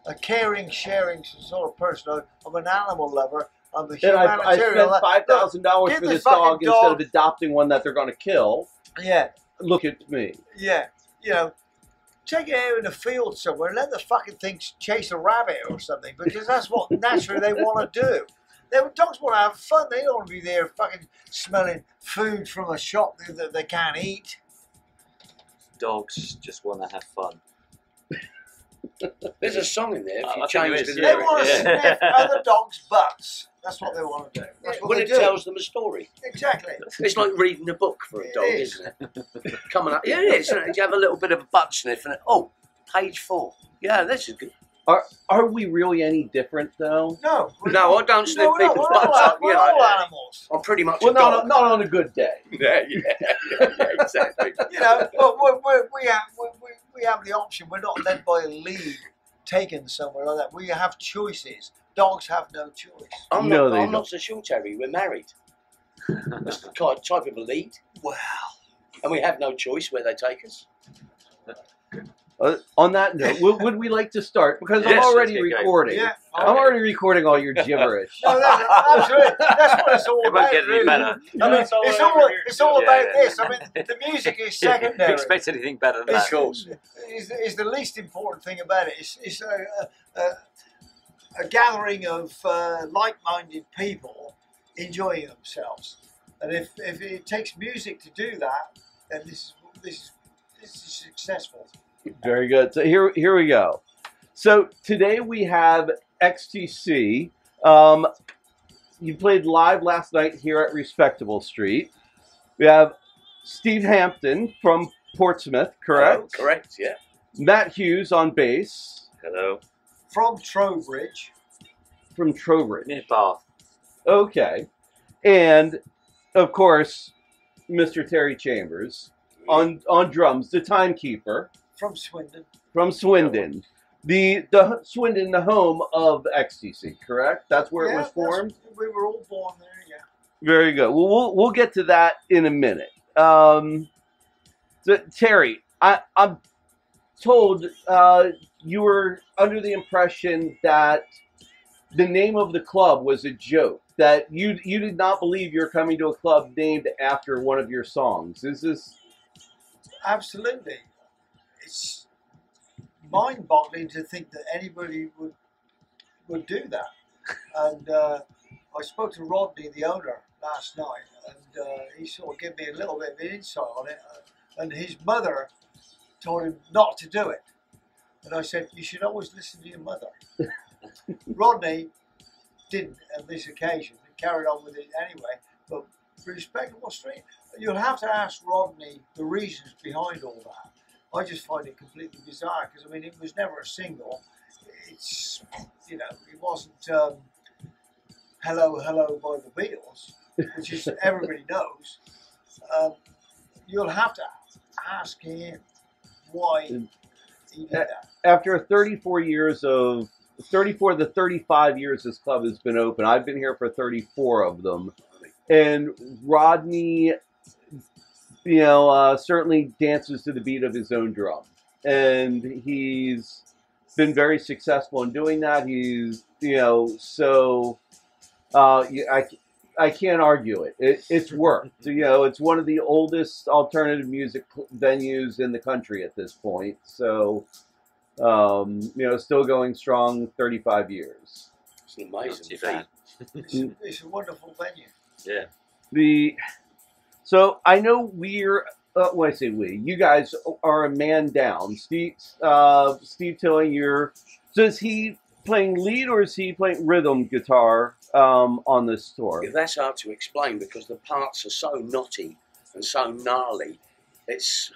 a caring, sharing sort of person. I'm an animal lover. I'm a And I humanitarian. spent $5,000 for this dog instead of adopting one that they're going to kill. Yeah. Look at me. Yeah. You know, take it out in the field somewhere and let the fucking thing chase a rabbit or something, because that's what naturally they want to do. Dogs want to have fun. They don't want to be there fucking smelling food from a shop that they can't eat. Dogs just want to have fun. There's a song in there. If you I change think the there They is, lyrics, want to yeah. sniff other dogs' butts. That's what they want to do. That's what when they it do. tells them a story. Exactly. It's like reading a book for a It dog, is. isn't it? Coming up, yeah, it is. Isn't it? You have a little bit of a butt sniff, and oh, page 4. Yeah, this is good. Are we really any different though? No. No, I don't sniff No, we're people's all, butts up. we're You all know, animals. I'm pretty much Well, a dog. not on a good day. Yeah, exactly. You know, but we have the option. We're not led by a lead taken somewhere like that. We have choices. Dogs have no choice. I'm No, not. they I'm not don't. so sure, Terry. We're married. That's the type of a lead, Wow. and we have no choice where they take us. On that note, would we like to start? Because I'm Yes, already let's get going. recording. Yeah. I'm already recording all your gibberish. No, absolutely. That's what it's all It won't about. get any really. better. I mean, it's all Yeah, about yeah. this. I mean, the music is secondary. Expect anything better than It's, that? is the least important thing about it. It's a gathering of like-minded people enjoying themselves. And if it takes music to do that, then this is successful. Very good. So here we go. So today we have XTC. You played live last night here at Respectable Street. We have Steve Hampton from Portsmouth, correct? Hello, correct. Yeah. Matt Hughes on bass Hello. From Trowbridge. from Trowbridge. Near Bath. Okay. And, of course, Mr. Terry Chambers on drums, the timekeeper From Swindon. from Swindon. The Swindon, the home of XTC, correct? That's where it was formed? We were all born there, yeah. Very good. Well, we'll get to that in a minute. So, Terry, I'm told you were under the impression that the name of the club was a joke, that you did not believe you're coming to a club named after one of your songs. Is this... Absolutely. It's mind-boggling to think that anybody would do that. And I spoke to Rodney, the owner, last night, and he sort of gave me a little bit of an insight on it. And his mother told him not to do it. And I said, you should always listen to your mother. Rodney didn't on this occasion. He carried on with it anyway. But Respectable Street, you'll have to ask Rodney the reasons behind all that. I just find it completely bizarre because, I mean, it was never a single. It's, you know, it wasn't Hello, Hello by the Beatles, which is everybody knows. You'll have to ask him why he did that. After 34 to 35 years this club has been open, I've been here for 34 of them. And Rodney, you know, certainly dances to the beat of his own drum. And he's been very successful in doing that. He's, you know, so I can't argue it. It's worked. You know, it's one of the oldest alternative music venues in the country at this point. So, you know, still going strong 35 years. It's an amazing Not feat. It's a wonderful venue. Yeah. So I know we're, when I say we, you guys are a man down. Steve Tilling, so is he playing lead or is he playing rhythm guitar on this tour? Yeah, that's hard to explain because the parts are so knotty and so gnarly. It's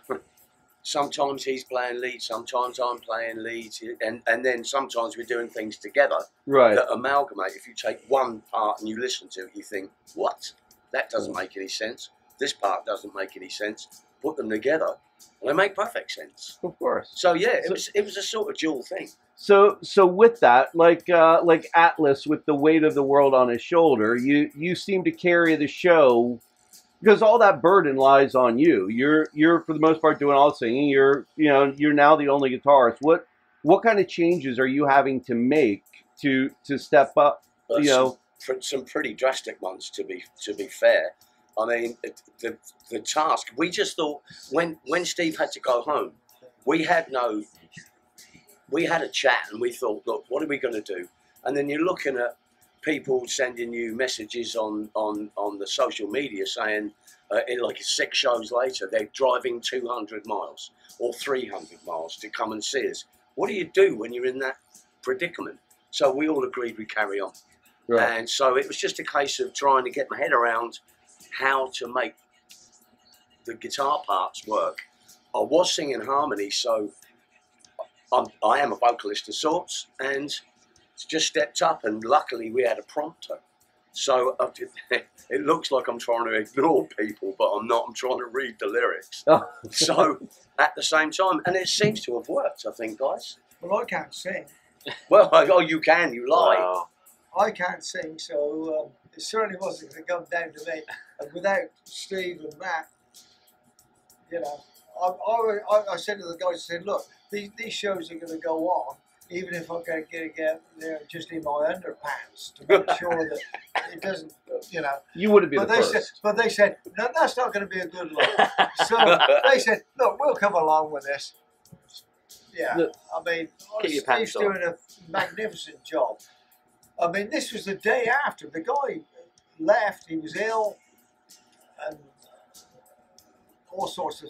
sometimes he's playing lead, sometimes I'm playing lead, and then sometimes we're doing things together Right. that amalgamate. If you take one part and you listen to it, you think, what? That doesn't make any sense. This part doesn't make any sense. Put them together, and they make perfect sense. Of course. So yeah, it was a sort of dual thing. So with that, like Atlas with the weight of the world on his shoulder, you seem to carry the show because all that burden lies on you. You're for the most part doing all the singing. You're now the only guitarist. what kind of changes are you having to make to step up? But You know, some pretty drastic ones, to be fair. I mean, the task, we just thought, when Steve had to go home, we had a chat and we thought, look, what are we going to do? And then you're looking at people sending you messages on the social media saying, like 6 shows later, they're driving 200 miles or 300 miles to come and see us. What do you do when you're in that predicament? So we all agreed we'd carry on. right. And so it was just a case of trying to get my head around how to make the guitar parts work. I was singing harmony, so I am a vocalist of sorts, and just stepped up, and luckily we had a prompter. So it looks like I'm trying to ignore people, but I'm not. I'm trying to read the lyrics. Oh. So at the same time, and it seems to have worked, I think, guys. Well, I can't sing. Well, oh, you can, you lie. Wow. I can't sing, so it certainly wasn't going to come down to me. And without Steve and Matt, you know, I said to the guys, I said, look, these shows are going to go on, even if I'm going to get there just in my underpants to make sure that it doesn't, you know. You wouldn't be the But first. they said, no, that's not going to be a good look. So they said, look, we'll come along with this. Yeah, I mean, Keep your pants Steve's on. doing a magnificent job. I mean, this was the day after. The guy left, he was ill, and all sorts of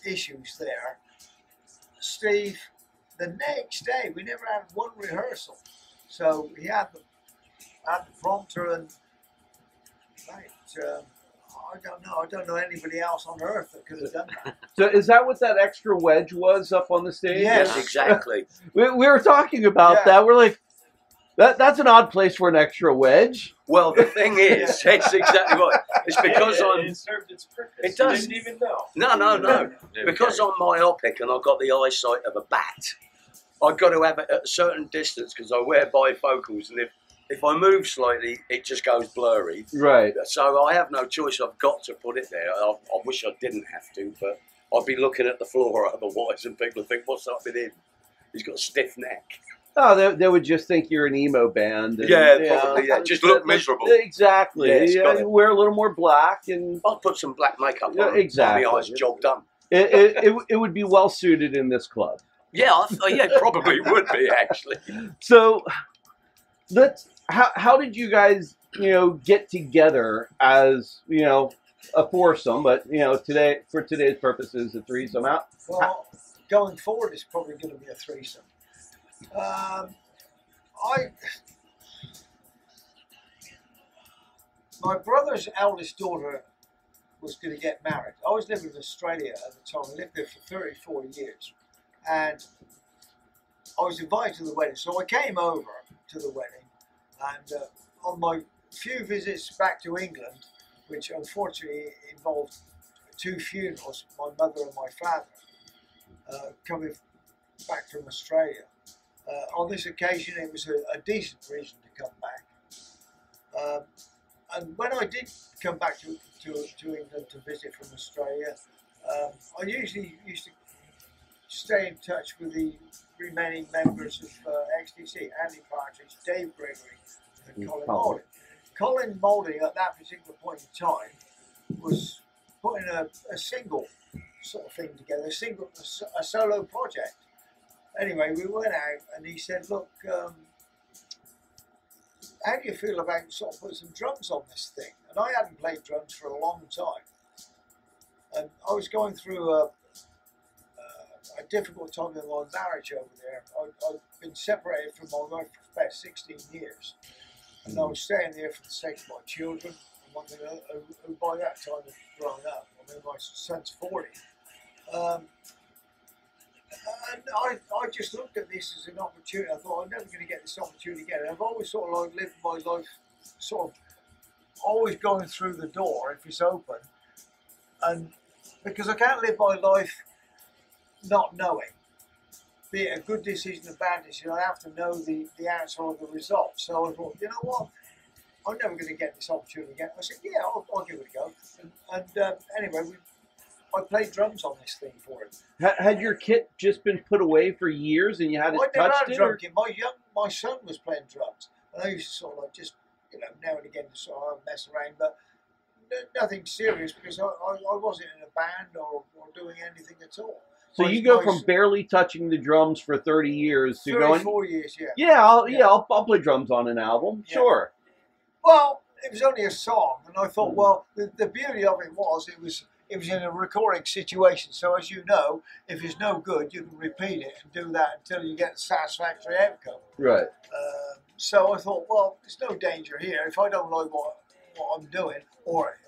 issues there. Steve, the next day, we never had one rehearsal. So he had the prompter, and I don't know anybody else on earth that could have done that. So is that what that extra wedge was up on the stage? Yes. Yes, exactly. We were talking about Yeah. that. We're like, that's an odd place for an extra wedge. Well, the thing is, it's exactly right. It's because it I'm. served its purpose. It does. You didn't even know. No. Because I'm myopic and I've got the eyesight of a bat, I've got to have it at a certain distance because I wear bifocals, and if I move slightly, it just goes blurry. Right. So I have no choice. I've got to put it there. I wish I didn't have to, but I'd be looking at the floor otherwise, and people would think, "What's up with him? He's got a stiff neck." Oh, they would just think you're an emo band. And, Yeah, you know, probably, yeah. Just look miserable. Exactly. Yes, Yeah, got it. you wear a little more black, and I'll put some black makeup Yeah, on. exactly. My eyes, job done. it would be well suited in this club. Yeah, yeah, probably would be actually. So, how did you guys, get together as, a foursome, but, today, for today's purposes, a threesome out? Well, going forward, it's probably going to be a threesome. My brother's eldest daughter was going to get married. I was living in Australia at the time. I lived there for 34 years. And I was invited to the wedding. So I came over to the wedding. And on my few visits back to England, which unfortunately involved 2 funerals, my mother and my father, coming back from Australia. On this occasion, it was a decent reason to come back. And when I did come back to England to visit from Australia, I usually used to stay in touch with the remaining members of extc, Andy Partridge, Dave Gregory, and Colin Moulding. Colin Moulding, at that particular point in time, was putting a single sort of thing together, a solo project. Anyway, we went out and he said, look, how do you feel about sort of putting some drums on this thing? And I hadn't played drums for a long time. And I was going through a difficult time in my marriage over there. I've been separated from my wife for about 16 years. And I was staying there for the sake of my children, who by that time had grown up. I mean, my son's 40. And I just looked at this as an opportunity. I thought, I'm never going to get this opportunity again. And I've always sort of lived my life sort of always going through the door if it's open. And because I can't live my life not knowing, be it a good decision or a bad decision, I have to know the answer or the result. So I thought, you know what? I'm never going to get this opportunity again. I said, yeah, I'll give it a go. And anyway, I played drums on this thing for him. Had your kit just been put away for years and you hadn't I never touched had a it? drum Or? kit. My son was playing drums, and I used to sort of like just, you know, now and again to sort of mess around, but nothing serious because I wasn't in a band or doing anything at all. So you go from barely touching the drums for 30 years to going, 34 years, yeah. yeah, I'll play drums on an album, Yeah. sure. Well, it was only a song, and I thought, well, the beauty of it was in a recording situation. So as you know, if it's no good, you can repeat it and do that until you get a satisfactory outcome. Right. So I thought, well, there's no danger here. If I don't like what I'm doing, or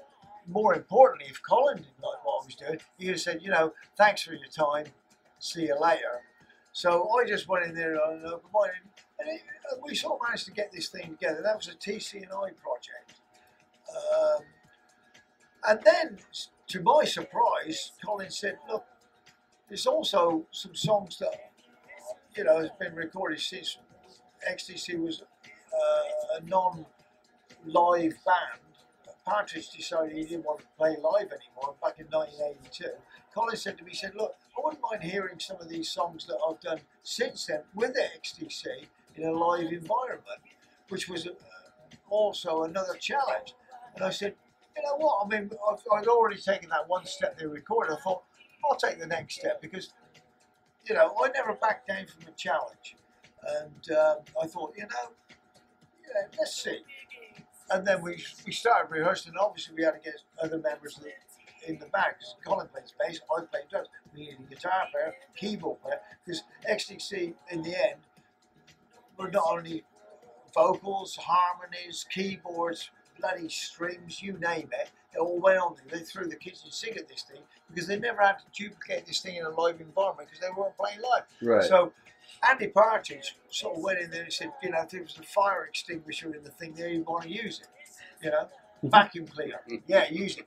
more importantly, if Colin didn't like what I was doing, he'd have said, you know, thanks for your time, see you later. So I just went in there on an open mind, and we sort of managed to get this thing together. That was a TC&I project. And then, to my surprise, Colin said, look, there's also some songs that, you know, has been recorded since extc was a non-live band. Partridge decided he didn't want to play live anymore back in 1982. Colin said to me, he said, look, I wouldn't mind hearing some of these songs that I've done since then with the extc in a live environment, which was also another challenge. And I said, you know what, I mean, I'd already taken that one step they recorded. I thought, I'll take the next step because, you know, I never backed down from a challenge. And I thought, you know, yeah, let's see. And then we started rehearsing. Obviously, we had to get other members in the band because Colin plays bass, I play drums. We needed a guitar player, keyboard player, because XTC in the end were not only vocals, harmonies, keyboards, bloody strings, you name it. It all went on. They threw the kitchen sink at this thing because they never had to duplicate this thing in a live environment because they weren't playing live. Right. So Andy Partridge sort of went in there and said, you know, if there was a fire extinguisher in the thing there, you'd want to use it. You know, vacuum cleaner. Yeah, use it.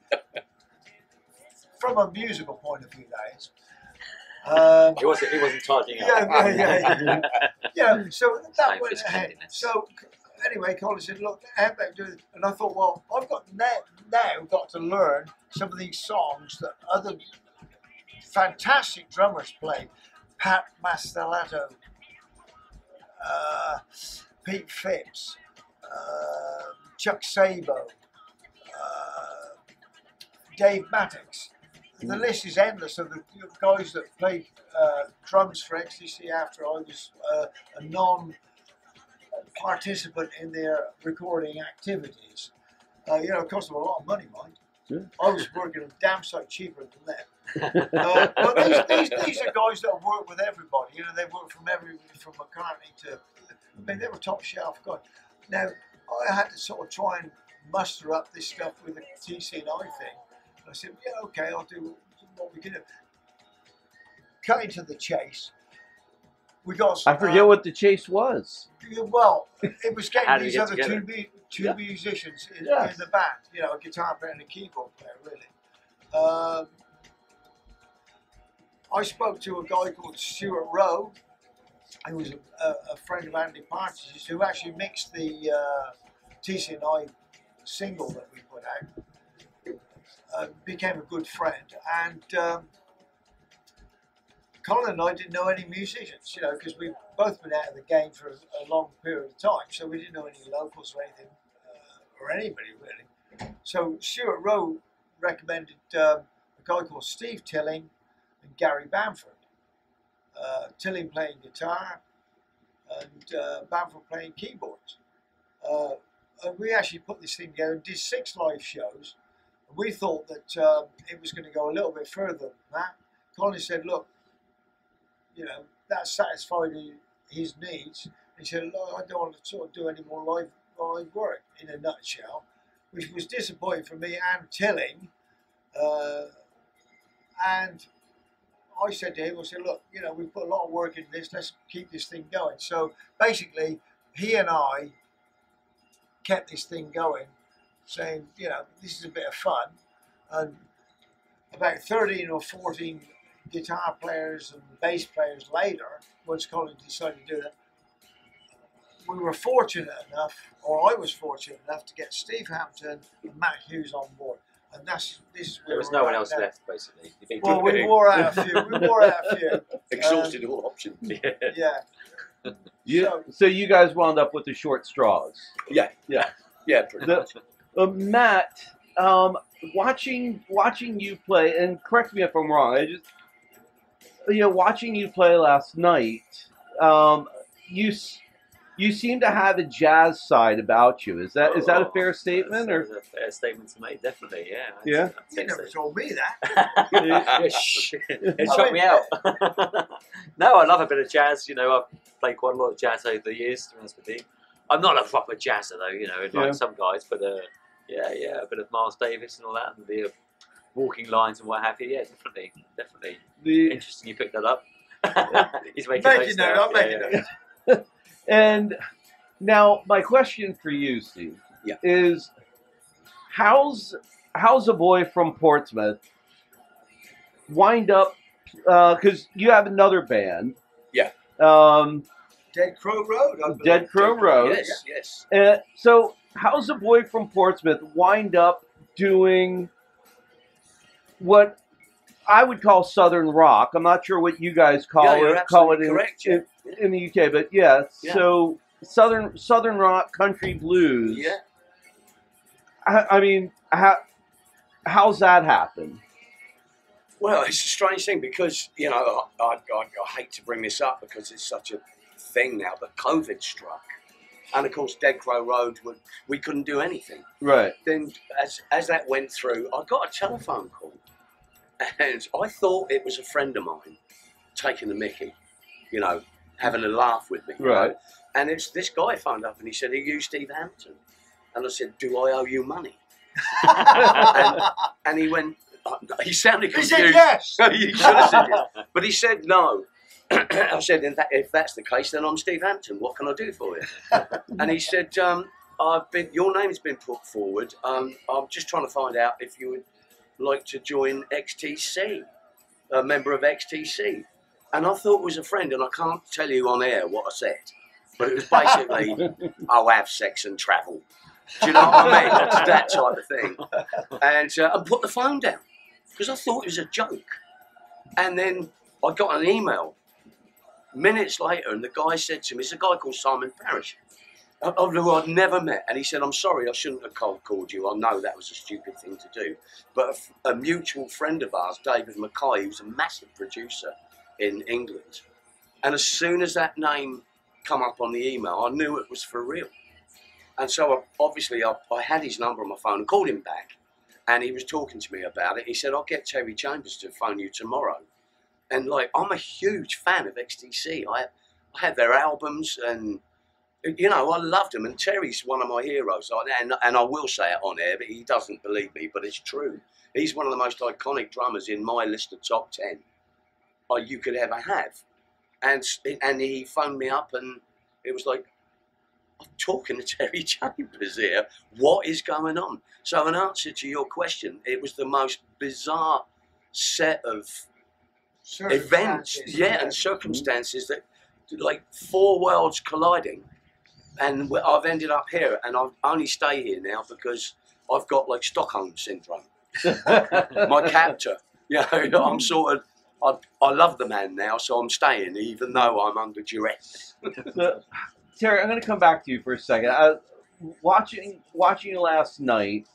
From a musical point of view, that is. He wasn't tidying up. Yeah. Yeah, so that Time went for ahead. cleanliness. So anyway, Colin said, look, how about doing it? And I thought, well, I've got now got to learn some of these songs that other fantastic drummers play. Pat Mastelotto, Pete Phipps, Chuck Sabo, Dave Mattox. The list is endless of the guys that played drums for XTC after I was a non-participant in their recording activities. You know, it cost them a lot of money, mind. Yeah. I was working a damn sight cheaper than them. But these are guys that have worked with everybody. You know, they've worked from McCartney to, I mean, they were top shelf guys. Now, I had to sort of try and muster up this stuff with the TC&I thing. And I said, yeah, okay, I'll do what we can do. Cutting to the chase, we got. I forget what the chase was. Well, it was How getting did these we get other together? two musicians in Yes. the band. You know, a guitar player and a keyboard player, really. I spoke to a guy called Stuart Rowe, who was a friend of Andy Partridge's, who actually mixed the TC&I single that we put out. Became a good friend, and Colin and I didn't know any musicians, you know, because we've both been out of the game for a long period of time, so we didn't know any locals or anything, or anybody really. So Stuart Rowe recommended a guy called Steve Tilling and Gary Bamford. Tilling playing guitar and Bamford playing keyboards. And we actually put this thing together and did 6 live shows. We thought that it was going to go a little bit further than that. Colin said, look, you know, that satisfied his needs. He said, look, I don't want to sort of do any more live work, in a nutshell, which was disappointing for me and Tilling. And I said to him, I said, look, you know, we've put a lot of work into this, let's keep this thing going. So basically, he and I kept this thing going, saying, you know, this is a bit of fun. And about 13 or 14 guitar players and bass players later, once Colin decided to do that, we were fortunate enough, or I was fortunate enough, to get Steve Hampton and Matt Hughes on board. and this is where There was we're no one at else now. left, basically. You think, Well, we wore out a few. We wore out a few. Exhausted all options. Yeah. So you guys wound up with the short straws. Yeah, pretty The- much. Matt, watching you play, and correct me if I'm wrong. Watching you play last night, you seem to have a jazz side about you. Is that a fair statement? That's a fair statement to make, definitely, yeah. Yeah? You never told me that. Yeah, shh. It shocked me out. No, I love a bit of jazz. I've played quite a lot of jazz over the years, to be honest with you. I'm not a proper jazzer, though, like some guys, but a bit of Miles Davis and all that, and the walking lines and what have you. Yeah, definitely. Interesting you picked that up. He's making notes now. I'm making notes. And now my question for you, Steve, is how's a boy from Portsmouth wind up? Because you have another band. Yeah. Dead Crow Road. I believe. Dead Crow Road. Yes. So how's a boy from Portsmouth wind up doing what I would call Southern rock? I'm not sure what you guys call it in the UK, but so Southern rock, country blues. Yeah. I mean, how's that happen? Well, it's a strange thing because, I hate to bring this up because it's such a thing now, but COVID struck. And of course, Dead Crow Road, we couldn't do anything. Right. Then as that went through, I got a telephone call. And I thought it was a friend of mine taking the mickey, having a laugh with me. Right. And it's this guy phoned up and he said, "Are you Steve Hampton?" And I said, "Do I owe you money?" and he went, he sounded confused. He said yes. He should have said yes. But he said no. I said, if that's the case, then I'm Steve Hampton. What can I do for you? And he said, your name's been put forward. I'm just trying to find out if you would like to join extc, a member of extc. And I thought it was a friend, and I can't tell you on air what I said, but it was basically, I'll have sex and travel. Do you know what I mean? That's that type of thing. And put the phone down, because I thought it was a joke. And then I got an email minutes later, and the guy said to me, it's a guy called Simon Parrish, who I'd never met, and he said, "I'm sorry, I shouldn't have cold called you. I know that was a stupid thing to do, but a mutual friend of ours, David Mackay, who's a massive producer in England, and as soon as that name come up on the email, I knew it was for real. And so I had his number on my phone and called him back, and he was talking to me about it. He said, "I'll get Terry Chambers to phone you tomorrow." And I'm a huge fan of XTC. I had their albums, and I loved them. And Terry's one of my heroes. And I will say it on air, but he doesn't believe me, but it's true. He's one of the most iconic drummers in my list of top 10 you could ever have. And he phoned me up, and it was like, I'm talking to Terry Chambers here. What is going on? So in answer to your question, it was the most bizarre set of events, and circumstances that, like, four worlds colliding, and I've ended up here, and I only stay here now because I've got like Stockholm syndrome. My captor, I'm sort of, I love the man now, so I'm staying even though I'm under duress. So, Terry, I'm going to come back to you for a second. Watching you last night,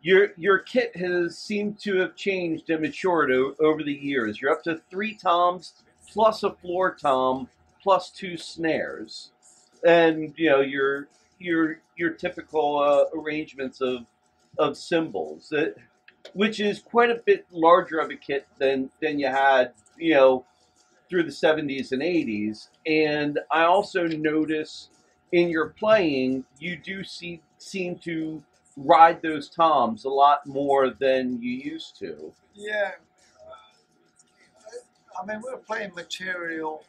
your kit has seemed to have changed and matured over the years. You're up to 3 toms plus a floor tom plus 2 snares, and your typical arrangements of cymbals, which is quite a bit larger of a kit than you had through the 70s and 80s. And I also notice in your playing, you do seem to ride those toms a lot more than you used to. Yeah. I mean, we're playing material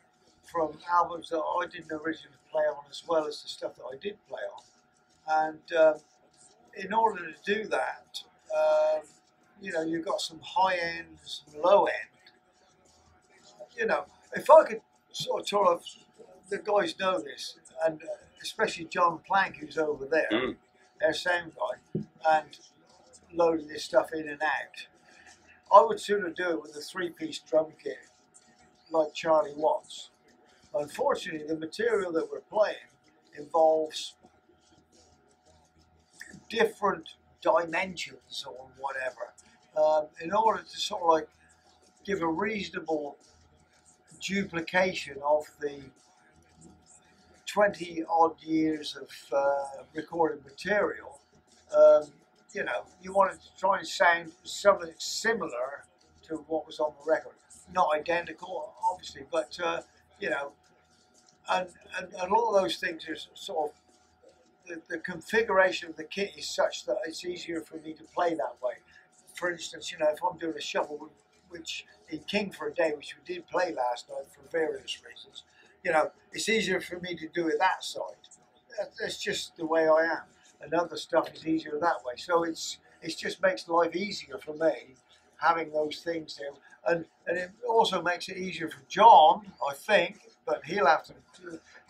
from albums that I didn't originally play on, as well as the stuff that I did play on. And in order to do that, you've got some high end, some low end. If I could sort of, the guys know this, and especially John Plank, who's over there, their sound guy, and loading this stuff in and out. I would sooner do it with a 3-piece drum kit like Charlie wants. Unfortunately, the material that we're playing involves different dimensions or whatever. In order to sort of like give a reasonable duplication of the 20 odd years of recorded material, you know, you wanted to try and sound something similar to what was on the record. Not identical, obviously, but you know, and a lot of those things are sort of the configuration of the kit is such that it's easier for me to play that way. For instance, you know, if I'm doing a shuffle, which in King for a Day, which we did play last night for various reasons, you know, it's easier for me to do it that side. That's just the way I am. And other stuff is easier that way. So it just makes life easier for me having those things there. And it also makes it easier for John, I think, but he'll have to,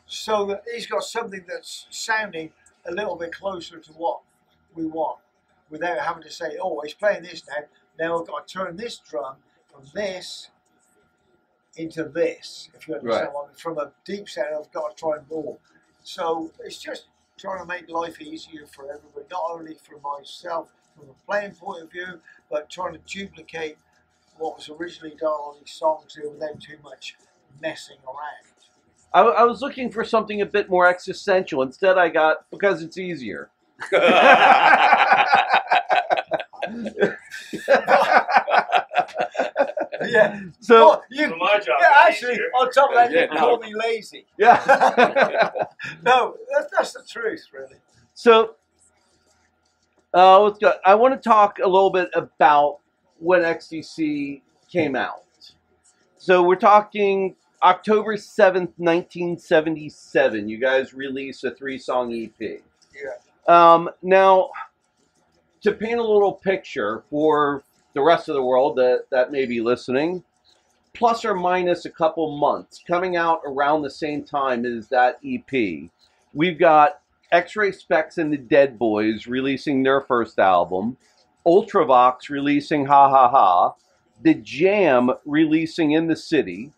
so that he's got something that's sounding a little bit closer to what we want, without having to say, oh, he's playing this now. Now I've got to turn this drum from this into this, if you understand what I mean. From a deep sound, I've got to try and move. So it's just trying to make life easier for everybody, not only for myself from a playing point of view, but trying to duplicate what was originally done on these songs here without too much messing around. I was looking for something a bit more existential. Instead, I got because it's easier. Yeah. So well, for my job, yeah, actually, easier. on top of that, you Yeah. can call me lazy. yeah. No, that's the truth, really. So let's go. I want to talk a little bit about when XTC came out. So we're talking October 7th, 1977. You guys released a 3-song EP. Yeah. Now, to paint a little picture for the rest of the world that may be listening, plus or minus a couple months, coming out around the same time as that EP, we've got X-Ray Specs and the Dead Boys releasing their first album, Ultravox releasing Ha Ha Ha, The Jam releasing In the City,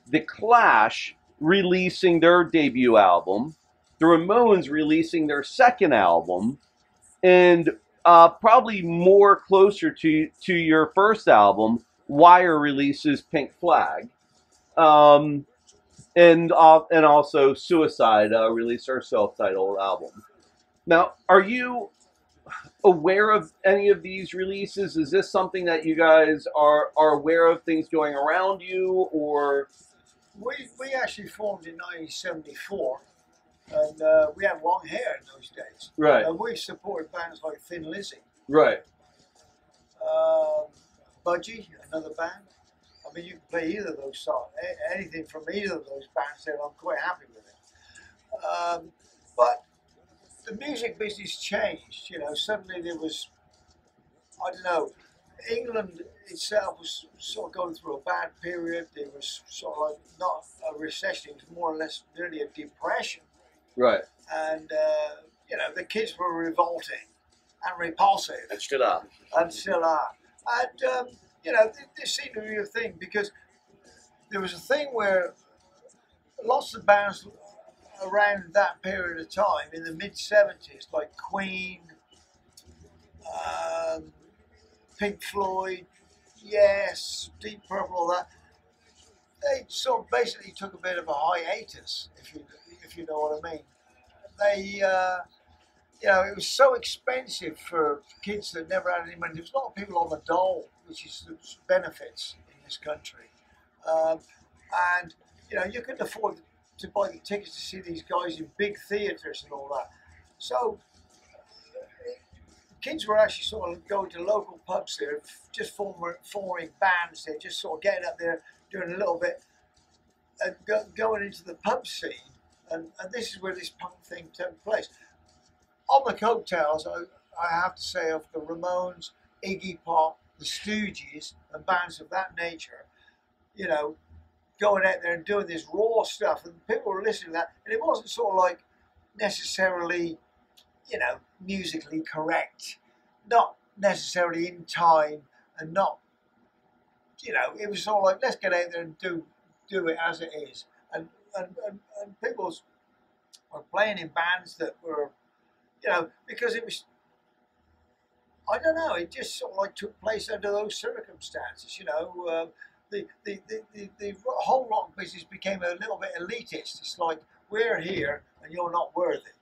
The Clash releasing their debut album, the Ramones releasing their second album, and probably more closer to your first album, Wire releases Pink Flag, and also Suicide released their self-titled album. Now, are you aware of any of these releases? Is this something that you guys are aware of, things going around you, or? We actually formed in 1974, and we had long hair in those days. Right. And we supported bands like Thin Lizzy, Right. Budgie, another band. I mean, you can play either of those songs, anything from either of those bands, and I'm quite happy with it. But the music business changed. You know, suddenly there was, I don't know, England itself was sort of going through a bad period. There was sort of like not a recession, it was more or less really a depression. Right. And, you know, the kids were revolting and repulsive. And still are. And still are. And, you know, this seemed to be a thing because there was a thing where lots of bands around that period of time in the mid-70s, like Queen, Pink Floyd, Yes, Deep Purple, all that, they sort of basically took a bit of a hiatus, if you know what I mean. They, you know, it was so expensive for kids that never had any money. There was a lot of people on the dole, which is the benefits in this country. And, you know, you couldn't afford to buy the tickets to see these guys in big theatres and all that. So kids were actually sort of going to local pubs there, just forming bands there, just sort of getting up there, doing a little bit, and going into the pub scene. And this is where this punk thing took place. On the coattails, I have to say, of the Ramones, Iggy Pop, the Stooges, and bands of that nature, you know, going out there and doing this raw stuff, and people were listening to that, and it wasn't sort of like necessarily, you know, musically correct. Not necessarily in time and not, you know, it was sort of like, let's get out there and do it as it is. And people were playing in bands that were, you know, because it was, I don't know, it just sort of like took place under those circumstances, you know. The whole rock business became a little bit elitist. It's like, we're here and you're not worthy.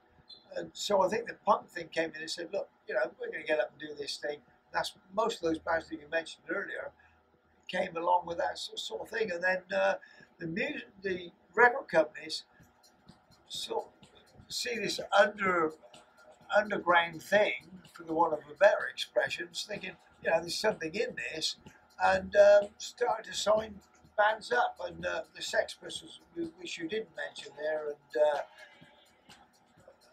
And so I think the punk thing came in and said, look, you know, we're going to get up and do this thing. That's most of those bands that you mentioned earlier came along with that sort of thing. And then the record companies sort of see this underground thing, for the want of a better expression, thinking, you know, there's something in this, and started to sign bands up. And the Sex Pistols, which you didn't mention there,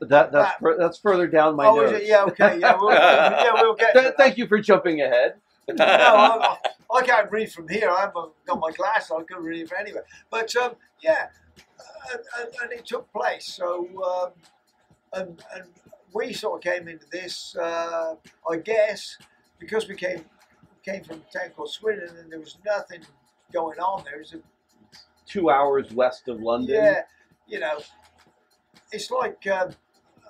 and that's further down my notes. Is it? Yeah, okay, yeah, we'll get to that. Thank you for jumping ahead. No, I can't read from here. I haven't got my glasses on. I couldn't read from anywhere. But yeah, and it took place. So and we sort of came into this, I guess, because we came from a town called Swindon, and there was nothing going on there. It was 2 hours west of London. Yeah, you know, it's like, I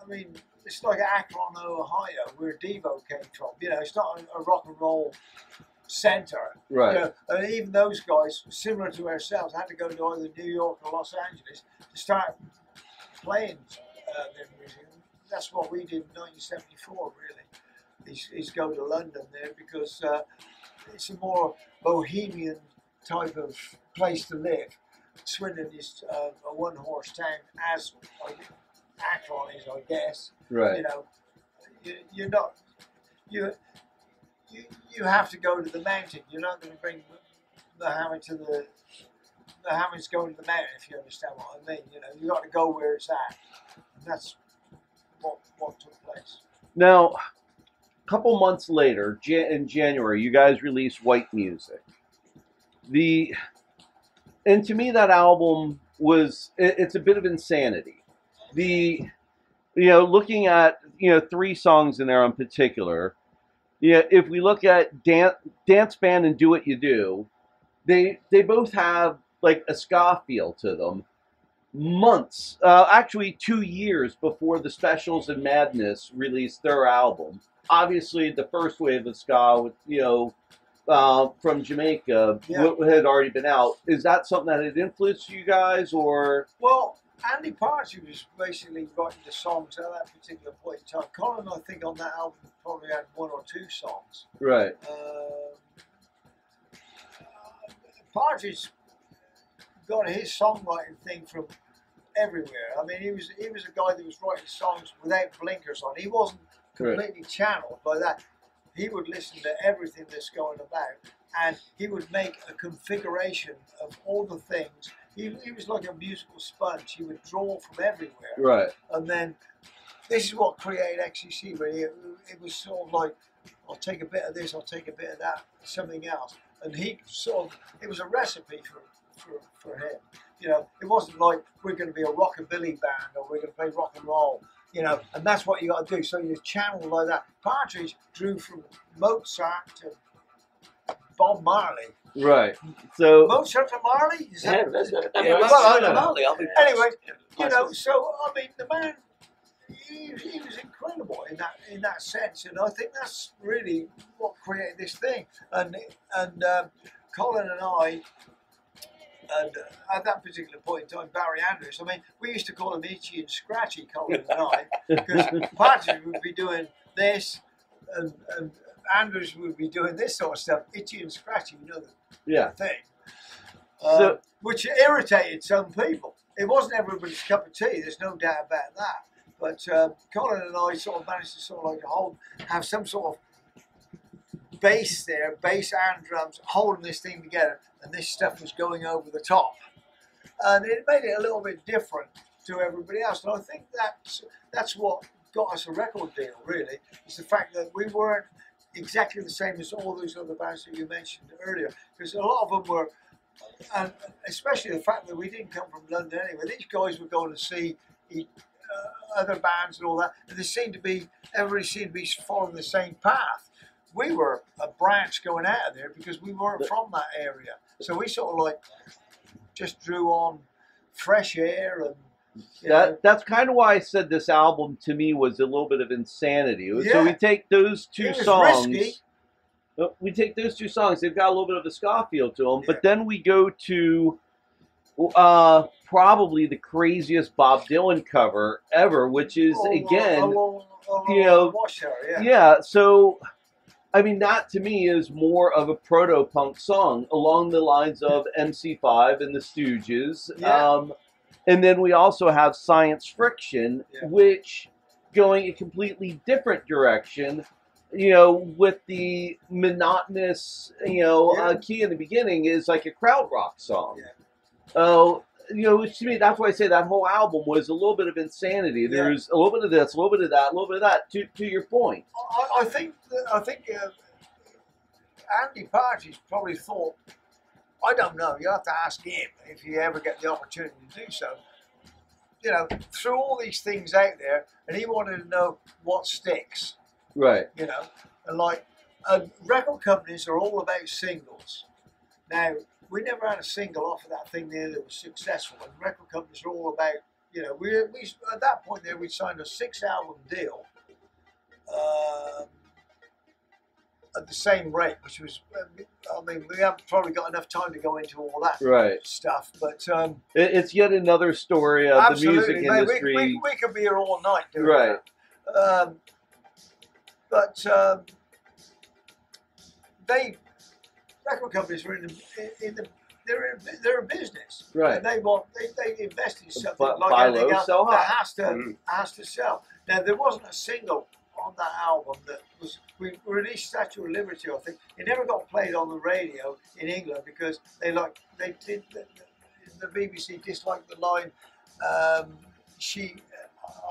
mean, it's like Akron, Ohio, where Devo came from. You know, it's not a rock and roll center. Right. You know, and even those guys, similar to ourselves, had to go to either New York or Los Angeles to start playing their music. That's what we did in 1974, really, is go to London there, because it's a more bohemian type of place to live. Swindon is a one-horse town, as Akron is, I guess. Right. You know, you're not, you have to go to the mountain. You're not going to bring the hammer to the hammer's going to the mountain, if you understand what I mean. You know, you got to go where it's at, and that's what took place. Now, a couple months later, in January, you guys released White Music. And to me, that album it's a bit of insanity. Looking at, 3 songs in there in particular, if we look at Dance Band and Do What You Do, they both have like a ska feel to them. Months, actually 2 years before the Specials and Madness released their album. Obviously, the first wave of ska, with, from Jamaica, had already been out. Is that something that had influenced you guys, or? Well, Andy Partridge was basically writing the songs at that particular point in time. Colin, I think, on that album probably had 1 or 2 songs. Right. Partridge got his songwriting thing from everywhere. I mean, he was a guy that was writing songs without blinkers on. He wasn't completely channeled by that. He would listen to everything that's going about, and he would make a configuration of all the things. He was like a musical sponge. He would draw from everywhere. Right. And then this is what created XCC, where it was sort of like, I'll take a bit of this, I'll take a bit of that, something else. And he it was a recipe for him. You know, it wasn't like, we're going to be a rockabilly band or we're going to play rock and roll, and that's what you got to do. So you channel like that. Partridge drew from Mozart to Bob Marley. Right. So Mozart to Marley? Is that, Marley. Anyway, so I mean, the man, he was incredible in that sense, and I think that's really what created this thing. And Colin and I. And at that particular point in time, Barry Andrews, I mean, we used to call him Itchy and Scratchy, Colin and I, because Partridge would be doing this, and Andrews would be doing this sort of stuff, Itchy and Scratchy, the thing. Which irritated some people. It wasn't everybody's cup of tea, there's no doubt about that. But Colin and I sort of managed to sort of like have some sort of bass there, bass and drums, holding this thing together. And this stuff was going over the top, and it made it a little bit different to everybody else. And I think that's what got us a record deal. Really, is the fact that we weren't exactly the same as all those other bands that you mentioned earlier. Because a lot of them were, and especially the fact that we didn't come from London anyway. These guys were going to see other bands and all that, and everybody seemed to be following the same path. we were a branch going out of there because we weren't from that area. So we sort of like just drew on fresh air and. That's kind of why I said this album to me was a little bit of insanity. Yeah. So we take those two It was songs. risky. We take those two songs. They've got a little bit of a ska feel to them, Yeah. but then we go to probably the craziest Bob Dylan cover ever, which is yeah. So I mean, that to me is more of a proto-punk song along the lines of MC5 and the Stooges. Yeah. And then we also have Science Friction, Yeah. which going a completely different direction, you know, with the monotonous, you know, Yeah. key in the beginning is like a crowd rock song. Yeah. Oh, you know, which to me, that's why I say that whole album was a little bit of insanity. There's a little bit of this, a little bit of that, a little bit of that. To your point, I think Andy Partridge probably thought. I don't know. You have to ask him if you ever get the opportunity to do so. You know, threw all these things out there, and he wanted to know what sticks. right? You know, and like record companies are all about singles. Now, we never had a single off of that thing there that was successful, and record companies are all about. You know, we at that point there we signed a 6-album deal. At the same rate, which was, I mean, we haven't probably got enough time to go into all that stuff, but It's yet another story of the music industry. We could be here all night doing Right. that. Record companies are they're a business, Right. And they invest in something Buy like low, anything else sell high. that has to sell. Now there wasn't a single on that album that was. We released Statue of Liberty, I think. It never got played on the radio in England because the BBC disliked the line I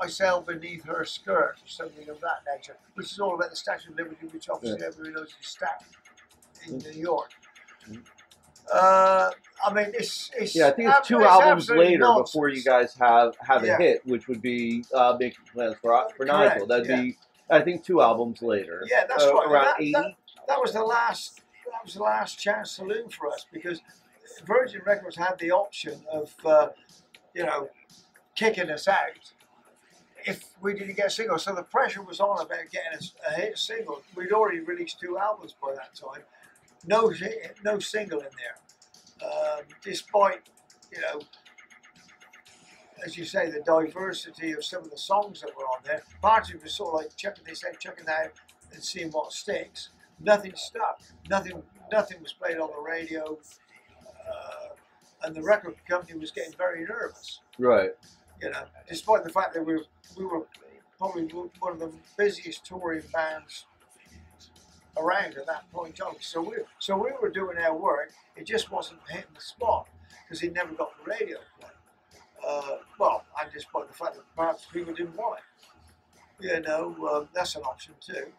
sail beneath her skirt or something of that nature, which is all about the Statue of Liberty, which obviously everybody knows is stacked in New York. I mean, it's I think it's 2 albums later nonsense. before you guys have Yeah. a hit, which would be Making Plans for Nigel. That'd yeah. be, I think, 2 albums later. Yeah, that's right. Around 80. That was the last chance saloon for us because Virgin Records had the option of, kicking us out if we didn't get a single. So the pressure was on about getting a hit single. We'd already released 2 albums by that time. No single in there. Despite, as you say, the diversity of some of the songs that were on there. Partridge was sort of like chucking that out and seeing what sticks. Nothing stuck. Nothing was played on the radio. And the record company was getting very nervous. Right. Despite the fact that we were probably one of the busiest touring bands around at that point on. So we were doing our work. It just wasn't hitting the spot because it never got the radio play. And despite the fact that perhaps people didn't want it. That's an option too.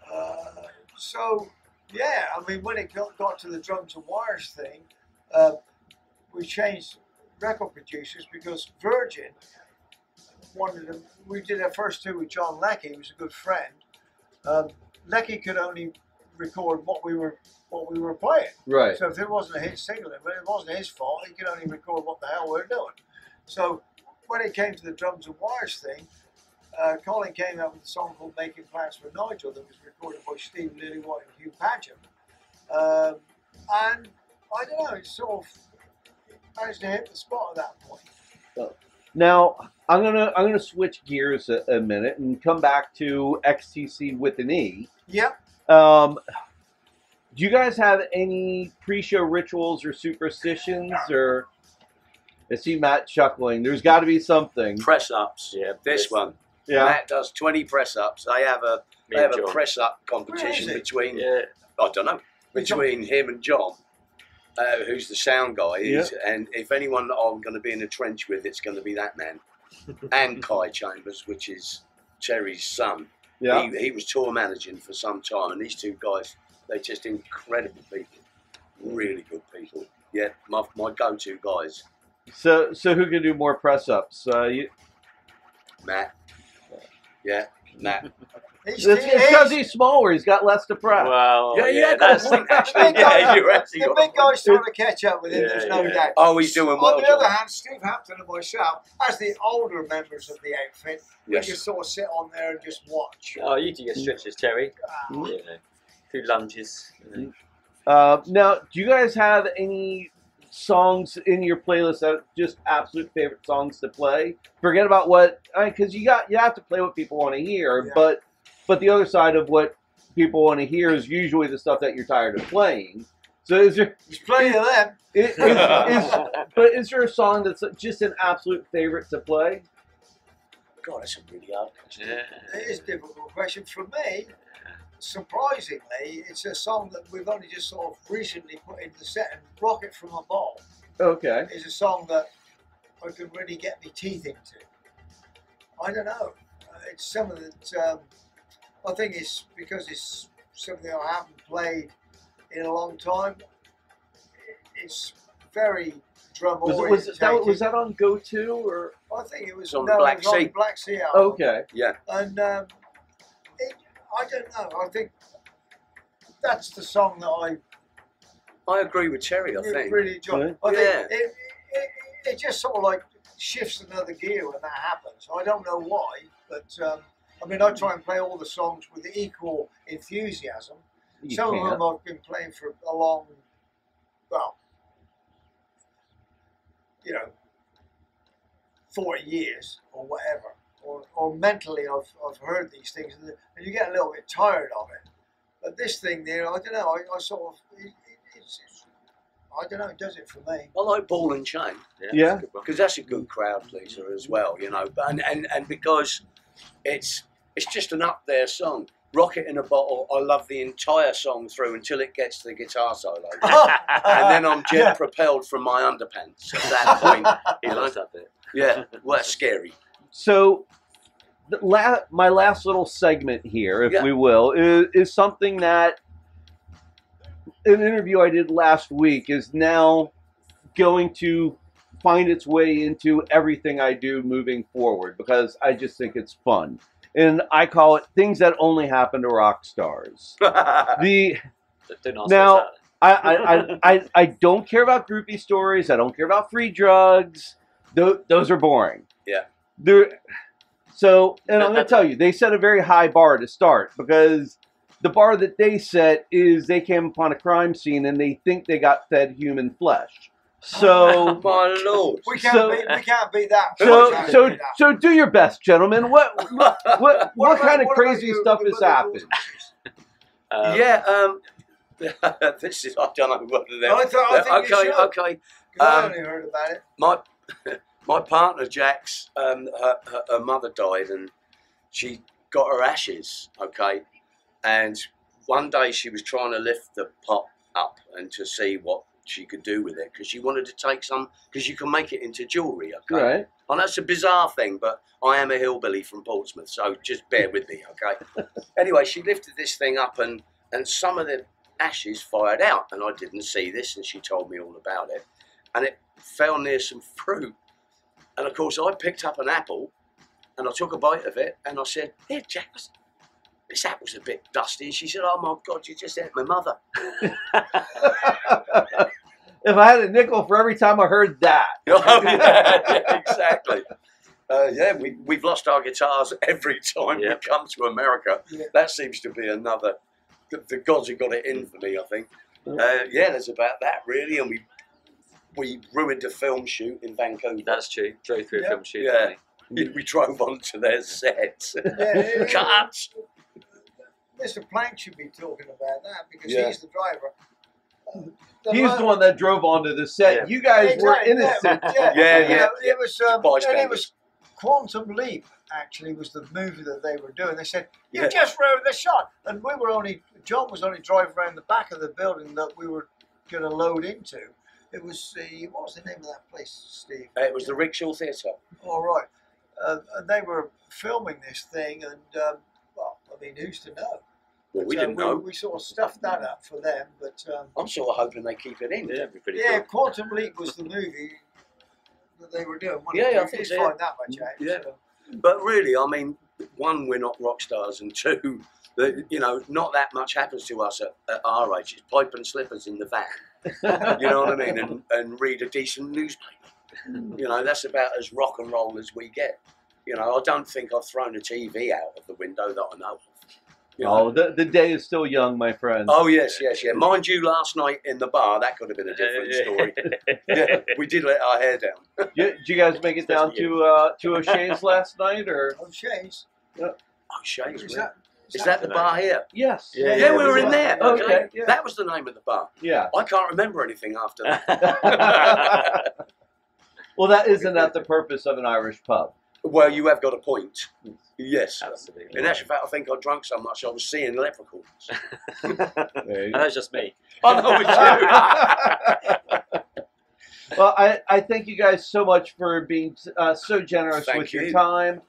I mean, when it got to the drums and wires thing, we changed record producers because Virgin wanted them. We did our first 2 with John Leckie, who was a good friend. Leckie could only record what we were playing. Right. So if it wasn't a hit single, it wasn't his fault. He could only record what the hell we were doing. So when it came to the drums and wires thing, Colin came out with a song called "Making Plans for Nigel" that was recorded by Steve Lillywhite and Hugh Padgham. And I don't know, it sort of managed to hit the spot at that point. Now I'm gonna switch gears a minute and come back to XTC with an E. Yep. Do you guys have any pre-show rituals or superstitions? Or I see Matt chuckling. There's got to be something. Press ups. Yeah, This one. Yeah. Matt does 20 press ups. They have a press up competition between. I don't know. Between him and John, who's the sound guy. And if anyone that I'm going to be in a trench with, it's going to be that man. And Kai Chambers, which is Terry's son. Yeah. He was tour managing for some time, and these 2 guys, they're just incredible people, really good people. Yeah, my go-to guys. So who can do more press ups? Matt. Yeah, Matt. It's because he's smaller. He's got less to prep. Well, that's actually. The big guy's trying to catch up with him. There's no doubt. Oh, he's doing well. On the other hand, Steve Hampton and myself, as the older members of the outfit, we just sort of sit on there and just watch. Oh, you do your stretches, Terry. Yeah. 2 lunges. Now, do you guys have any songs in your playlist that are just absolute favorite songs to play? Forget about what, because you have to play what people want to hear, but the other side of what people want to hear is usually the stuff that you're tired of playing. So is there? There's plenty of them. But is there a song that's just an absolute favorite to play? God, that's a really hard question. It is a difficult question for me. Surprisingly, it's a song that we've only just sort of recently put into the set, and Rocket from a Ball is a song that I could really get my teeth into. I don't know. It's something that I think it's because it's something I haven't played in a long time. It's very drum oriented. Was that on Go To or? I think it was on the Black Sea. Black Sea album. Okay. Yeah. And I don't know. I think that's the song that I agree with Terry. I think really enjoy. I think it just sort of like shifts another gear when that happens. I don't know why, but I mean, I try and play all the songs with equal enthusiasm. Some of them I've been playing for a long, 40 years or whatever. Or mentally I've heard these things and you get a little bit tired of it. But this thing there, I don't know, I sort of, I don't know, it does it for me. I like Ball and Chain. Yeah. Because that's a good crowd pleaser as well, you know. And because it's just an up there song. Rocket in a Bottle, I love the entire song through until it gets to the guitar solo. And then I'm jet propelled from my underpants at that point. He loves that bit. Yeah, well, that's scary. So, my last little segment here, if we will, is something that an interview I did last week is now going to find its way into everything I do moving forward because I just think it's fun. And I call it things that only happen to rock stars. I don't care about groupie stories. I don't care about free drugs. Those are boring. Yeah. So, and I'm going to tell you, they set a very high bar to start because the bar that they set is they came upon a crime scene and they think they got fed human flesh. So, my lord, we can't beat that. So do your best, gentlemen. What kind of crazy stuff has happened? This is, I don't know whether they're... I think you should. Okay. I only heard about it. My partner Jax, her mother died and she got her ashes. Okay, and one day she was trying to lift the pot up and to see what she could do with it because she wanted to take some because you can make it into jewellery. Okay, right. And that's a bizarre thing, but I am a hillbilly from Portsmouth, so just bear with me. Okay. Anyway, she lifted this thing up and some of the ashes fired out, and I didn't see this, and she told me all about it, and it fell near some fruit, and of course I picked up an apple, and I took a bite of it, and I said, "Here, Jack, this apple's a bit dusty," and she said, "Oh my God, you just ate my mother." If I had a nickel for every time I heard that. Yeah, exactly. We've lost our guitars every time we come to America. Yeah. That seems to be another. The gods have got it in for me, I think. There's about that really, and we ruined a film shoot in Vancouver. That's true. Drove through a film shoot. Yeah, we drove onto their sets. Cut. Mr. Plank should be talking about that because he's the driver. He's the one that drove onto the set. Yeah. You guys were innocent. It was Quantum Leap. Actually, was the movie that they were doing. They said, "You just ruined the shot," and John was only driving around the back of the building that we were going to load into. It was what was the name of that place, Steve? It was the Rickshaw Theatre. All right, and they were filming this thing, and who's to know? Well, we didn't know. We sort of stuffed that up for them, but I'm sort of hoping they keep it in. Yeah, Quantum Leap was the movie that they were doing. I think so. Find that much out. Yeah. So. But really, I mean, one, we're not rock stars, and two, that, you know, not that much happens to us at our age. It's pipe and slippers in the van, you know what I mean, and read a decent newspaper. You know, that's about as rock and roll as we get. You know, I don't think I've thrown a TV out of the window that I know of. You know? Oh, the day is still young, my friend. Oh, yes, yes, yeah. Mind you, last night in the bar, that could have been a different story. Yeah, we did let our hair down. Did you guys make it down to O'Shea's last night, or? O'Shea's. O'Shea's, Is is that the bar here? Yes. Yeah, we were in there. Okay, Okay, yeah. that was the name of the bar. Yeah. I can't remember anything after that. Well, that isn't that the purpose of an Irish pub? Well, you have got a point. Yes. Absolutely. In actual fact, I think I drank so much I was seeing leprechauns. There you And go. that's just me. I know it's you. Well, I thank you guys so much for being so generous Thank with your you. time,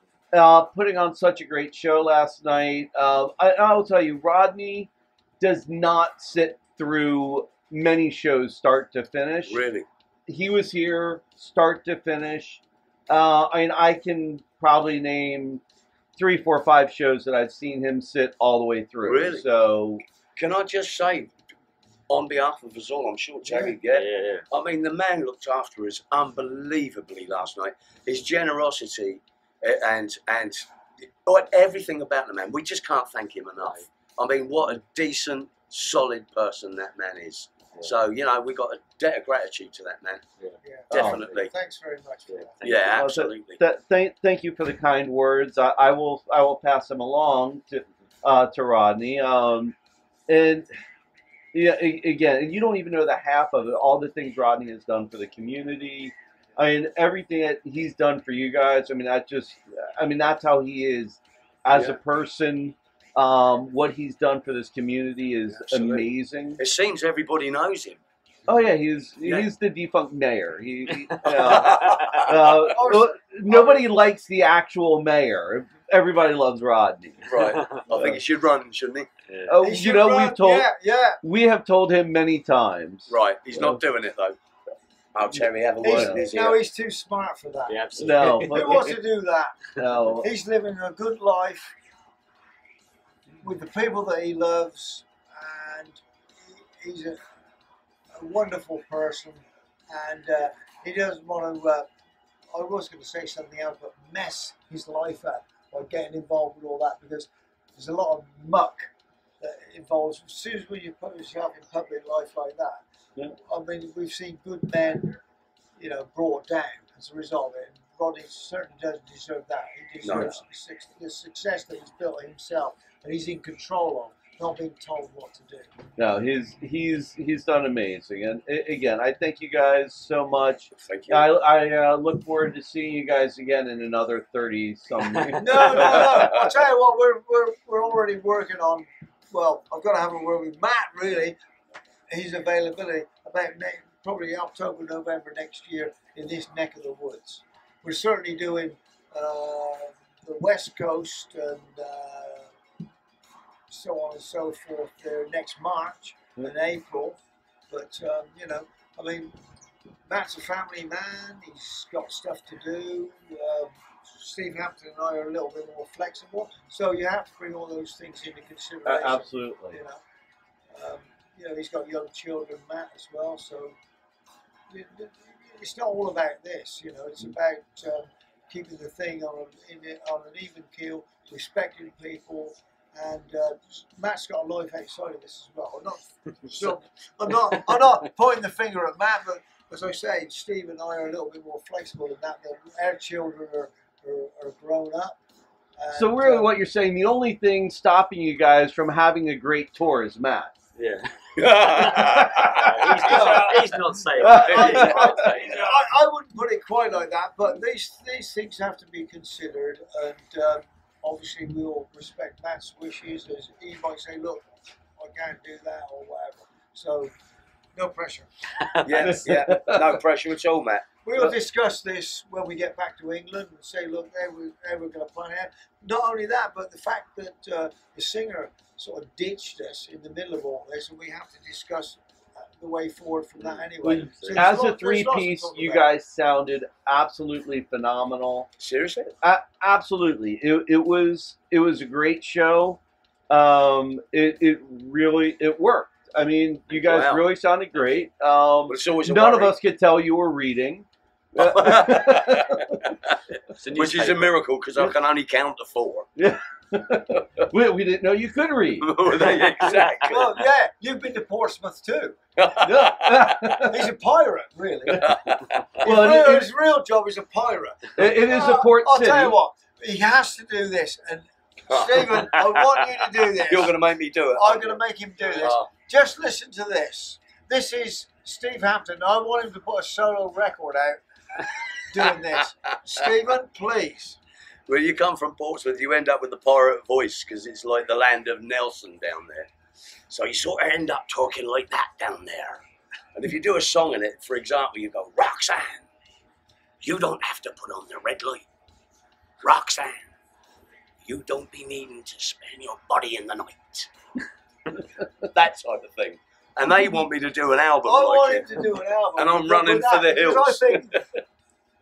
putting on such a great show last night. I will tell you, Rodney does not sit through many shows start to finish. Really? He was here start to finish. I mean, I can probably name 3, 4, 5 shows that I've seen him sit all the way through. Really? So, Can I just say, on behalf of us all, I'm sure Terry Yeah, get. yeah. I mean, the man looked after us unbelievably last night. His generosity and everything about the man, we just can't thank him enough. I mean, what a decent, solid person that man is. Yeah. So, you know, we got a debt of gratitude to that man. Yeah. Definitely. Thanks very much for that. Thank Yeah, you. absolutely. thank you for the kind words. I will pass them along to Rodney. And yeah, again, you don't even know the half of it. All the things Rodney has done for the community. I mean, everything that he's done for you guys. I mean, that's how he is as a person. What he's done for this community is Absolutely. amazing. It seems everybody knows him. Oh yeah, he's the defunct mayor. Nobody likes the actual mayor. Everybody loves Rodney. Right. I think he should run, shouldn't he? Yeah. Oh, He you should know, run. we have told him many times. Right. He's not doing it, though. I'll Terry have a word in his No, ear. he's too smart for that. Yeah, absolutely. No, Who wants to do that? no. He's living a good life with the people that he loves, and he's a wonderful person, and he doesn't want to, I was going to say something else, but mess his life up by getting involved with all that, because there's a lot of muck that involves, as soon as when you put yourself in public life like that. Yeah. I mean, we've seen good men, you know, brought down as a result of it. And Rodney certainly doesn't deserve that. He deserves the success that he's built himself, and he's in control of, not being told what to do. No, he's done amazing, and again, I thank you guys so much. Thank you. I look forward to seeing you guys again in another 30-some. No. I'll tell you what, we're already working on. Well, I've got to have a word with Matt. Really, his availability about probably October, November next year in this neck of the woods. We're certainly doing the West Coast and so on and so forth there next March and April. But you know, I mean, Matt's a family man. He's got stuff to do. Steve Hampton and I are a little bit more flexible, so you have to bring all those things into consideration. Absolutely. You know, he's got young children, Matt, as well. So it's not all about this. You know, it's about keeping the thing on an even keel, respecting people. And Matt's got a life outside of this as well. I'm not pointing the finger at Matt, but as I say, Steve and I are a little bit more flexible than that. Our children are grown up. And, So really, what you're saying, the only thing stopping you guys from having a great tour is Matt. Yeah. He's not saying that. I wouldn't put it quite like that, but these things have to be considered, and obviously we all respect Matt's wishes. As he might say, look, I can't do that or whatever. So no pressure. Yes, yeah. No pressure at all, Matt. We'll discuss this when we get back to England and say, look, we're going to plan out. Not only that, but the fact that the singer sort of ditched us in the middle of all this, and we have to discuss the way forward from that anyway. So As there's a there's lots to three-piece, talk you about. guys sounded absolutely phenomenal. Seriously? Absolutely, it was a great show. It really worked. I mean, you guys Wow. really sounded great. But it's always a None of worry. us could tell you were reading. Which is a miracle because I can only count to 4. We didn't know you could read. Exactly. Well, yeah, you've been to Portsmouth too. Yeah. He's a pirate, really. Well, His real job is a pirate. it is a port I'll city. tell you what, he has to do this. And Stephen, I want you to do this. You're going to make me do it. I'm going to make him do this. Just listen to this. This is Steve Hampton. I want him to put a solo record out doing this. Stephen, please. When you come from Portsmouth, you end up with the pirate voice because it's like the land of Nelson down there. So you sort of end up talking like that down there. And if you do a song in it, for example, you go, Roxanne, you don't have to put on the red light. Roxanne, you don't be needing to spend your body in the night. That type of thing. And they want me to do an album I like want it. him to do an album. And I'm running for the hills.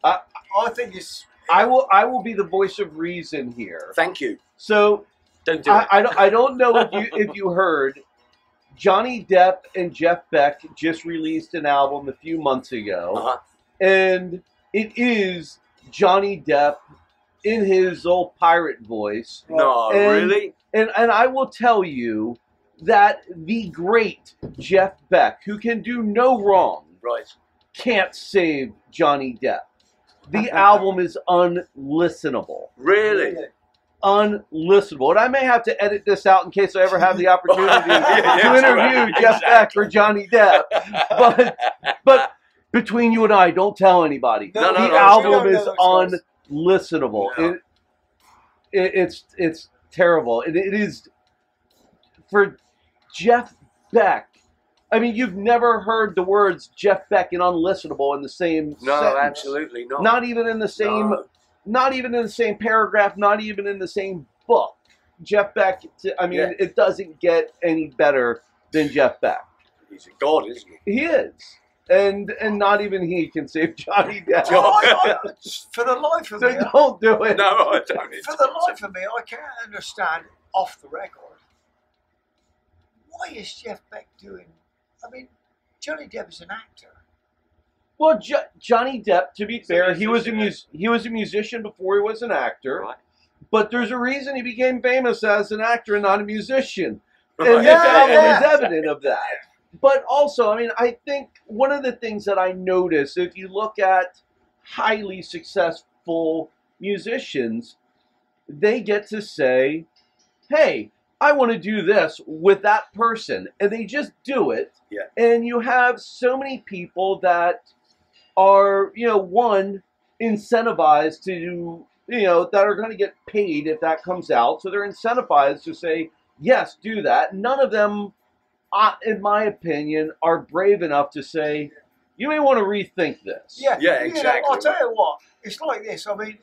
I think it's... I will be the voice of reason here. Thank you. So Don't do it. I don't know if you heard, Johnny Depp and Jeff Beck just released an album a few months ago, and it is Johnny Depp in his old pirate voice. No, And- really? And I will tell you that the great Jeff Beck, who can do no wrong, Right. can't save Johnny Depp. The album is unlistenable. Really? Unlistenable. And I may have to edit this out in case I ever have the opportunity Yeah, to interview right. Jeff Beck Exactly. or Johnny Depp. But between you and I, don't tell anybody. No, the no, no, album we don't is know those unlistenable. No. It's terrible. It is for Jeff Beck. I mean, you've never heard the words Jeff Beck and unlistenable in the same No, sentence. absolutely not. Not even in the same, No. not even in the same paragraph. Not even in the same book. Jeff Beck. I mean, Yeah. it doesn't get any better than Jeff Beck. He's a god, isn't he? He is, and not even he can save Johnny Depp. For the life of So me, don't do it. No, I don't. for the life of me, I can't understand off the record. Why is Jeff Beck doing? I mean, Johnny Depp is an actor. Well, Johnny Depp, to be He's a fair, he was a musician. musician before he was an actor. Right. But there's a reason he became famous as an actor and not a musician. And Right. this Yeah, album yeah. is evident of that. But also, I mean, I think one of the things that I notice, if you look at highly successful musicians, they get to say, hey, I want to do this with that person. And they just do it. Yeah. And you have so many people that are, one, incentivized to, that are going to get paid if that comes out. So they're incentivized to say, yes, do that. None of them, in my opinion, are brave enough to say, you may want to rethink this. Yeah, Yeah, exactly. I'll tell you what, it's like this. I mean,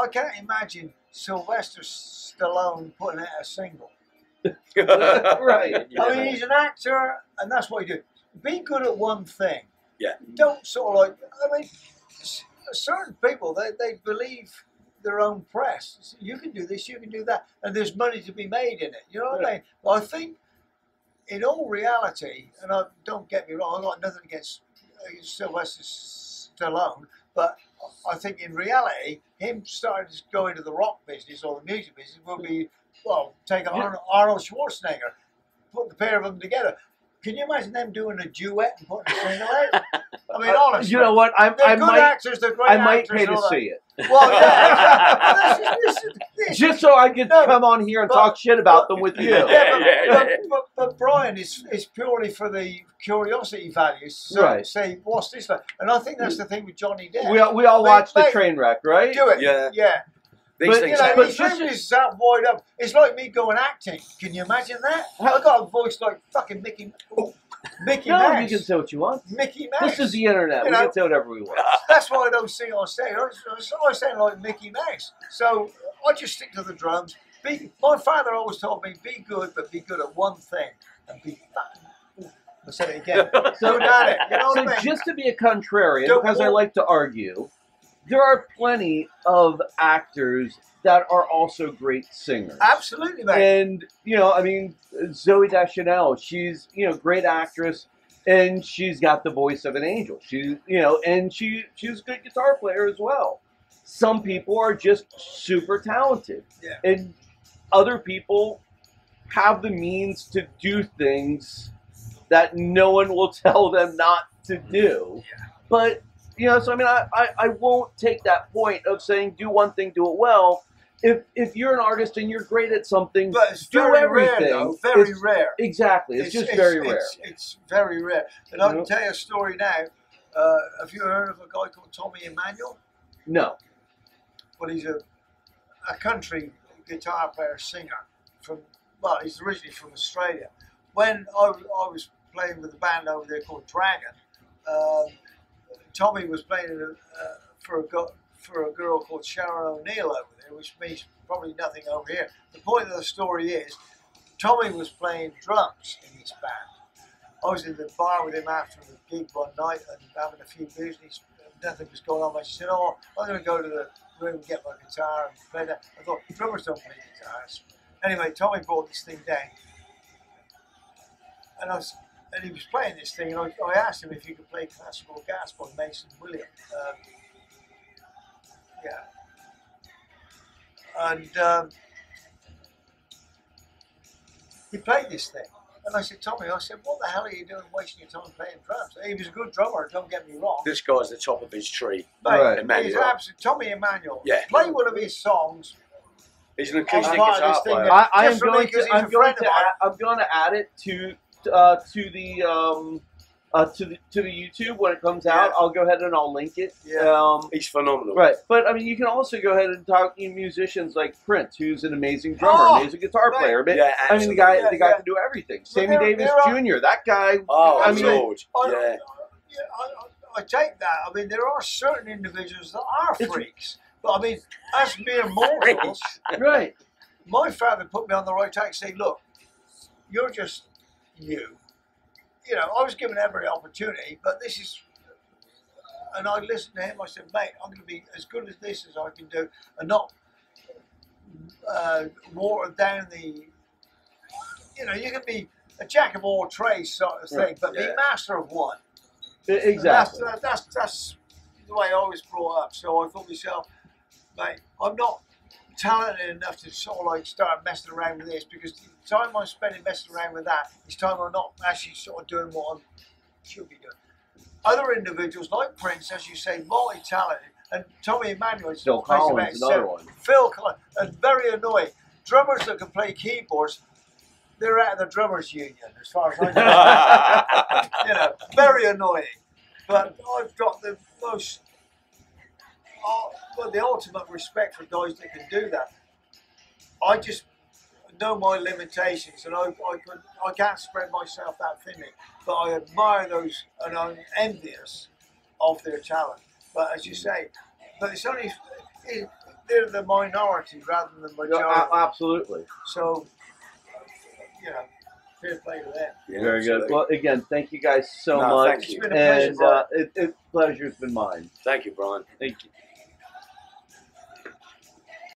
I can't imagine Sylvester Stallone putting out a single. Right. I mean, he's an actor, and that's what he do. Be good at one thing. Yeah. Don't sort of like. I mean, certain people they believe their own press. You can do this, you can do that, and there's money to be made in it. You know what I mean? I think, in all reality, and don't get me wrong, I've got nothing against Sylvester Stallone, but I think in reality, him starting to go into the rock business or the music business will be, well, take Arnold Schwarzenegger, put the pair of them together. Can you imagine them doing a duet and putting a single out? I mean, honestly. You know what? They're good actors, they're great I might actors pay and to all that. see it. Well, yeah, exactly. This is- Just so I could No, come on here and but- talk shit about them with you. But Brian is purely for the curiosity values. So Right. say, what's this like? And I think that's the thing with Johnny Depp. We all watched the Mate, train wreck, right? Do it. Yeah. Yeah. These But, things You know, happen. his room is that wide up. It's like me going acting. Can you imagine that? I got a voice like fucking Mickey No, Mouse. you can say what you want. Mickey Mouse. This is the internet. You We know. can say whatever we want. That's why I don't sing on stage. I sound like Mickey Mouse. So I just stick to the drums. My father always told me, be good, but be good at one thing. And be fucking I said it again. So about it. You know So what I mean? just to be a contrarian, Don't because I walk- like to argue, there are plenty of actors that are also great singers. Absolutely, mate. And, you know, I mean, Zoe Deschanel, she's, you know, great actress, and she's got the voice of an angel. She's, you know, and she's a good guitar player as well. Some people are just super talented. Yeah. And other people have the means to do things that no one will tell them not to do. Yeah. But, you know, so I mean, I won't take that point of saying do one thing, do it well. If you're an artist and you're great at something, But it's do very everything. rare, though. Very It's- rare. Exactly. It's just very rare. It's very rare. And I can tell you a story now. Have you heard of a guy called Tommy Emmanuel? No. Well, he's a country guitar player, singer. Well, he's originally from Australia. When I was playing with a band over there called Dragon, Tommy was playing for a girl called Sharon O'Neill over there, which means probably nothing over here. The point of the story is, Tommy was playing drums in his band. I was in the bar with him after the gig one night and having a few beers, and nothing was going on. But she said, "Oh, I'm going to go to the room and get my guitar and play that." I thought, drummers don't play guitars. Anyway, Tommy brought this thing down, and he was playing this thing, and I asked him if he could play Classical Gas by Mason Williams. And he played this thing. And I said, Tommy, what the hell are you doing wasting your time playing drums? He was a good drummer, don't get me wrong. This guy's the top of his tree. Mate, Right. he's absolutely, Tommy Emmanuel. Yeah. Play one of his songs. He's an acoustic part of guitar this thing player. that- I am Just for me, going 'cause to. he's a I'm going friend to. of mine. I'm going to add it to the YouTube when it comes out. Yeah. I'll go ahead and I'll link it. Yeah. He's phenomenal. Right, but I mean, you can also go ahead and talk to musicians like Prince, who's an amazing drummer, Oh, amazing guitar right. player. But, Yeah, I mean, the guy absolutely. can do everything. Sammy there- Davis there are- Jr. That guy. Oh, I mean, Lord. I, Yeah. I take that. I mean, there are certain individuals that are It's- freaks. But I mean, as mere mortals, right. my father put me on the right track, saying, "Look, you're just you." You know, I was given every opportunity, but this is, and I listened to him. I said, "Mate, I'm going to be as good as this as I can do, and not water down the. You know, you can be a jack of all trades sort of thing, Right, but be yeah. master of one." Exactly. And that's the way I was brought up. So I thought to myself, mate, I'm not talented enough to sort of like start messing around with this, because the time I'm spending messing around with that is time I'm not actually sort of doing what I should be doing. Other individuals like Prince, as you say, multi-talented, and Tommy Emmanuel, Phil Collins, another one. Phil Collins, and very annoying. Drummers that can play keyboards, they're out of the drummers union, as far as I know. You know, very annoying. But I've got the most, the ultimate respect for guys that can do that. I just know my limitations, and I can't spread myself that thinly. But I admire those, and I'm envious of their talent. But as you say, but it's only they're the minority rather than the majority. Absolutely. So, you know, fair play to them. Yeah, Very good. absolutely. Well, again, thank you guys so No, much. thank you. It's been a pleasure, And Brian. pleasure's been mine. Thank you, Brian. Thank you.